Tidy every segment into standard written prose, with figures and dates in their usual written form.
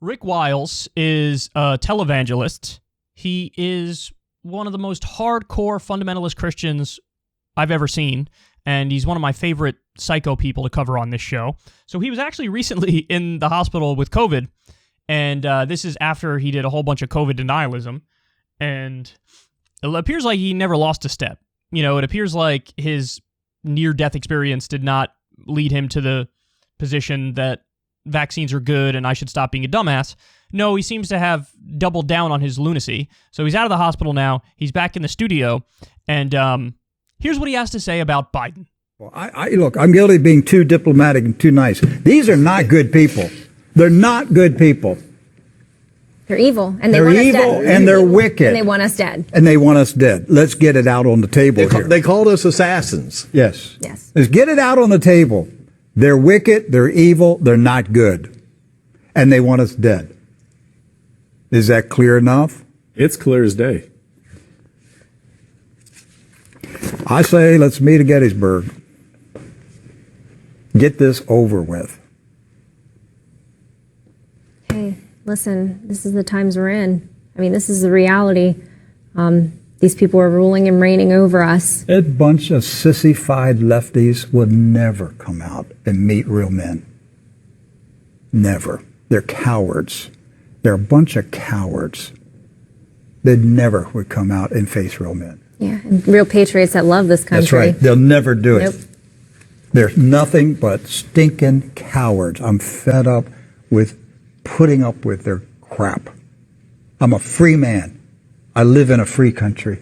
Rick Wiles is a televangelist. He is one of the most hardcore fundamentalist Christians I've ever seen, and he's one of my favorite psycho people to cover on this show. So he was actually recently in the hospital with COVID, and this is after he did a whole bunch of COVID denialism, and it appears like he never lost a step. You know, it appears like his near-death experience did not lead him to the position that vaccines are good and I should stop being a dumbass. No, he seems to have doubled down on his lunacy. So he's out of the hospital now. He's back in the studio. And here's what he has to say about Biden. Well, look, I'm guilty of being too diplomatic and too nice. These are not good people. They're not good people. They're evil, and they want us dead. They're evil, and they're wicked. And they want us dead. And they want us dead. Let's get it out on the table here. They called us assassins. Yes. Yes. Let's get it out on the table. They're wicked, they're evil, they're not good. And they want us dead. Is that clear enough? It's clear as day. I say let's meet at Gettysburg. Get this over with. Hey, listen, this is the times we're in. I mean, this is the reality. These people are ruling and reigning over us. A bunch of sissified lefties would never come out and meet real men. Never. They're cowards. They're a bunch of cowards. They never would come out and face real men. Yeah, and real patriots that love this country. That's right. They'll never do it. Nope. They're nothing but stinking cowards. I'm fed up with putting up with their crap. I'm a free man. I live in a free country.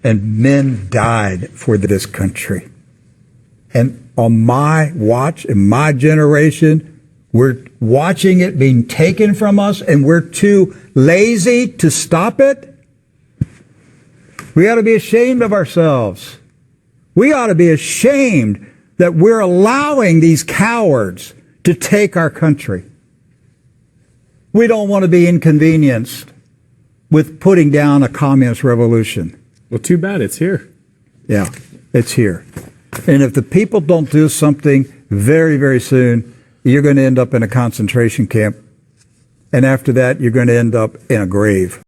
And men died for this country. And on my watch, in my generation, we're watching it being taken from us, and we're too lazy to stop it. We ought to be ashamed of ourselves. We ought to be ashamed that we're allowing these cowards to take our country. We don't want to be inconvenienced with putting down a communist revolution. Well, too bad it's here. Yeah, it's here. And if the people don't do something very, very soon, you're going to end up in a concentration camp. And after that, you're going to end up in a grave.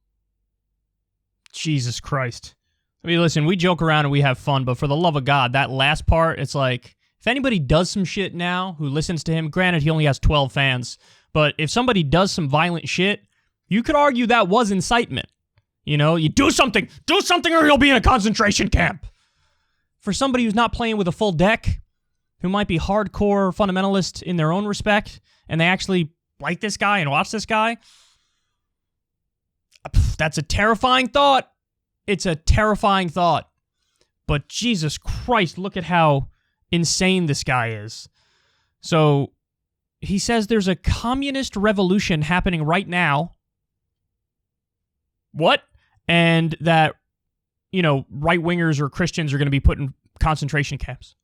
Jesus Christ. I mean, listen, we joke around and we have fun, but for the love of God, that last part, it's like, if anybody does some shit now who listens to him, granted, he only has 12 fans, but if somebody does some violent shit, you could argue that was incitement. You know, you do something or you'll be in a concentration camp. For somebody who's not playing with a full deck, who might be hardcore fundamentalist in their own respect, and they actually like this guy and watch this guy, that's a terrifying thought. It's a terrifying thought. But Jesus Christ, look at how insane this guy is. So he says there's a communist revolution happening right now. What? And that, you know, right-wingers or Christians are going to be put in concentration camps.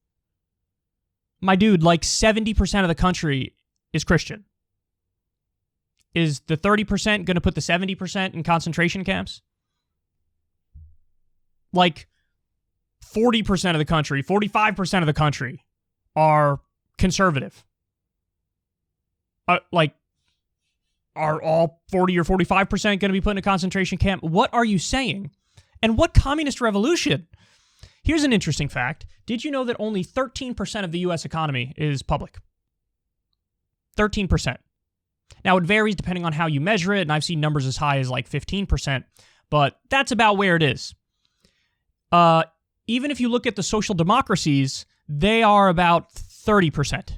My dude, like 70% of the country is Christian. Is the 30% going to put the 70% in concentration camps? Like 40% of the country, 45% of the country are conservative. Are all 40 or 45% going to be put in a concentration camp? What are you saying? And what communist revolution? Here's an interesting fact. Did you know that only 13% of the U.S. economy is public? 13%. Now, it varies depending on how you measure it, and I've seen numbers as high as like 15%, but that's about where it is. Even if you look at the social democracies, they are about 30%.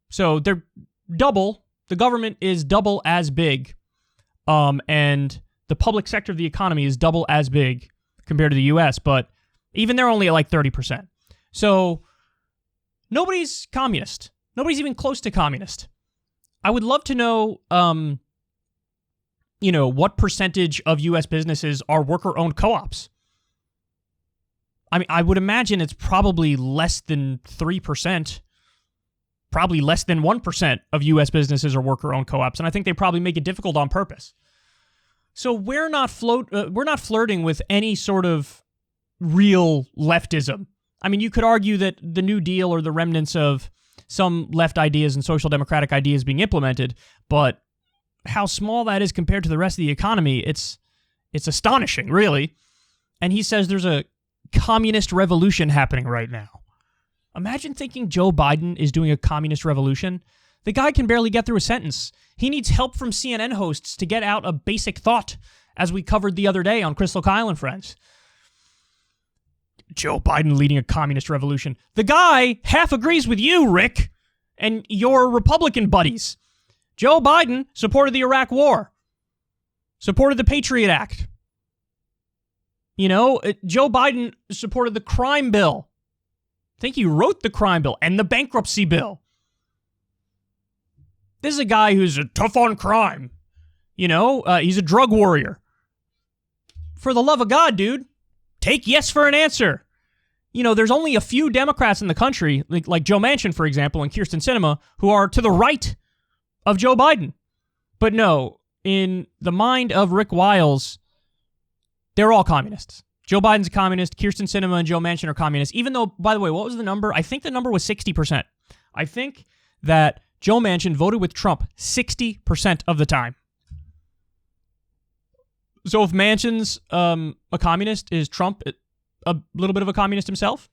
So they're double. The government is double as big, and the public sector of the economy is double as big compared to the U.S., but even they're only at like 30%. So nobody's communist. Nobody's even close to communist. I would love to know, what percentage of U.S. businesses are worker-owned co-ops. I mean, I would imagine it's probably less than 3%. Probably less than 1% of U.S. businesses are worker-owned co-ops, and I think they probably make it difficult on purpose. So we're not flirting with any sort of real leftism. I mean, you could argue that the New Deal or the remnants of some left ideas and social democratic ideas being implemented, but how small that is compared to the rest of the economy, it's astonishing, really. And he says there's a communist revolution happening right now. Imagine thinking Joe Biden is doing a communist revolution. The guy can barely get through a sentence. He needs help from CNN hosts to get out a basic thought, as we covered the other day on Crystal Kyle and Friends. Joe Biden leading a communist revolution. The guy half agrees with you, Rick, and your Republican buddies. Joe Biden supported the Iraq War, supported the Patriot Act. You know, Joe Biden supported the crime bill. I think he wrote the crime bill and the bankruptcy bill. This is a guy who's tough on crime. You know, he's a drug warrior. For the love of God, dude, take yes for an answer. You know, there's only a few Democrats in the country, like Joe Manchin, for example, and Kyrsten Sinema, who are to the right of Joe Biden. But no, in the mind of Rick Wiles, they're all communists. Joe Biden's a communist. Kyrsten Sinema and Joe Manchin are communists. Even though, by the way, what was the number? I think the number was 60%. I think that Joe Manchin voted with Trump 60% of the time. So if Manchin's a communist, is Trump a little bit of a communist himself?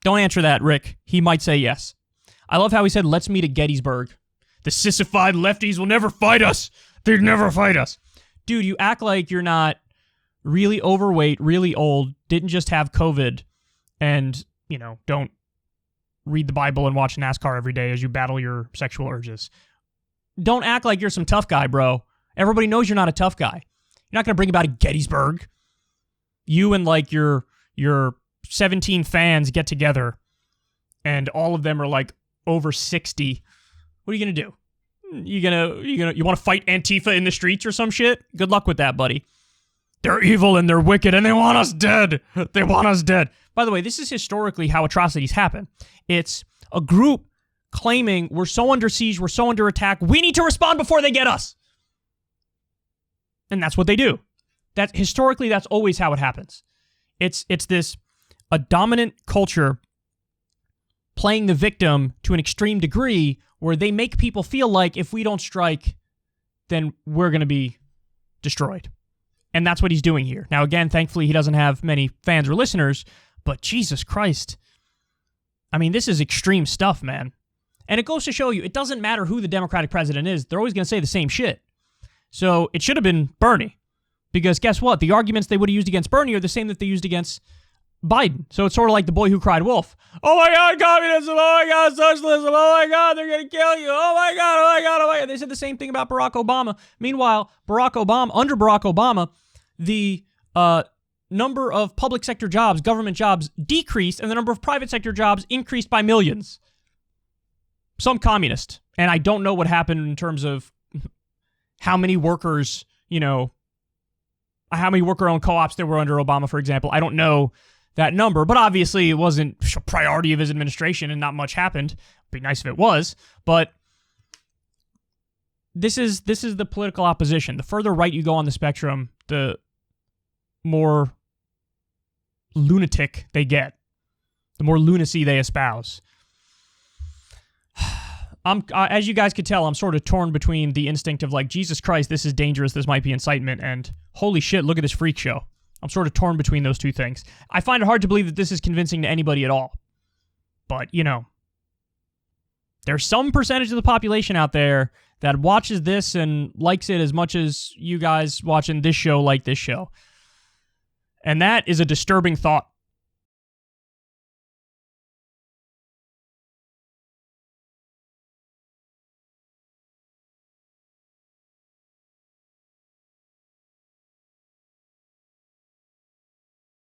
Don't answer that, Rick. He might say yes. I love how he said, let's meet at Gettysburg. The sissified lefties will never fight us. They'd never fight us. Dude, you act like you're not really overweight, really old, didn't just have COVID, and, you know, don't read the Bible and watch NASCAR every day as you battle your sexual urges. Don't act like you're some tough guy, bro. Everybody knows you're not a tough guy. You're not going to bring about a Gettysburg. You and, like, your 17 fans get together, and all of them are, like, over 60. What are you going to do? You want to fight Antifa in the streets or some shit? Good luck with that, buddy. They're evil and they're wicked and they want us dead. They want us dead. By the way, this is historically how atrocities happen. It's a group claiming we're so under siege, we're so under attack, we need to respond before they get us. And that's what they do. Historically, that's always how it happens. It's a dominant culture playing the victim to an extreme degree where they make people feel like if we don't strike, then we're going to be destroyed. And that's what he's doing here. Now, again, thankfully, he doesn't have many fans or listeners, but Jesus Christ. I mean, this is extreme stuff, man. And it goes to show you, it doesn't matter who the Democratic president is. They're always going to say the same shit. So it should have been Bernie. Because guess what? The arguments they would have used against Bernie are the same that they used against Biden. So it's sort of like the boy who cried wolf. Oh my God, communism. Oh my God, socialism. Oh my God, they're going to kill you. Oh my God, oh my God, oh my God. They said the same thing about Barack Obama. Meanwhile, under Barack Obama, the number of public sector jobs, government jobs, decreased, and the number of private sector jobs increased by millions. Some communist. And I don't know what happened in terms of how many workers, how many worker-owned co-ops there were under Obama, for example. I don't know that number, but obviously it wasn't a priority of his administration and not much happened. It'd be nice if it was, but this is the political opposition. The further right you go on the spectrum, the more lunatic they get, the more lunacy they espouse. As you guys could tell, I'm sort of torn between the instinct of like, Jesus Christ, this is dangerous, this might be incitement, and holy shit, look at this freak show. I'm sort of torn between those two things. I find it hard to believe that this is convincing to anybody at all. But, there's some percentage of the population out there that watches this and likes it as much as you guys watching this show like this show. And that is a disturbing thought.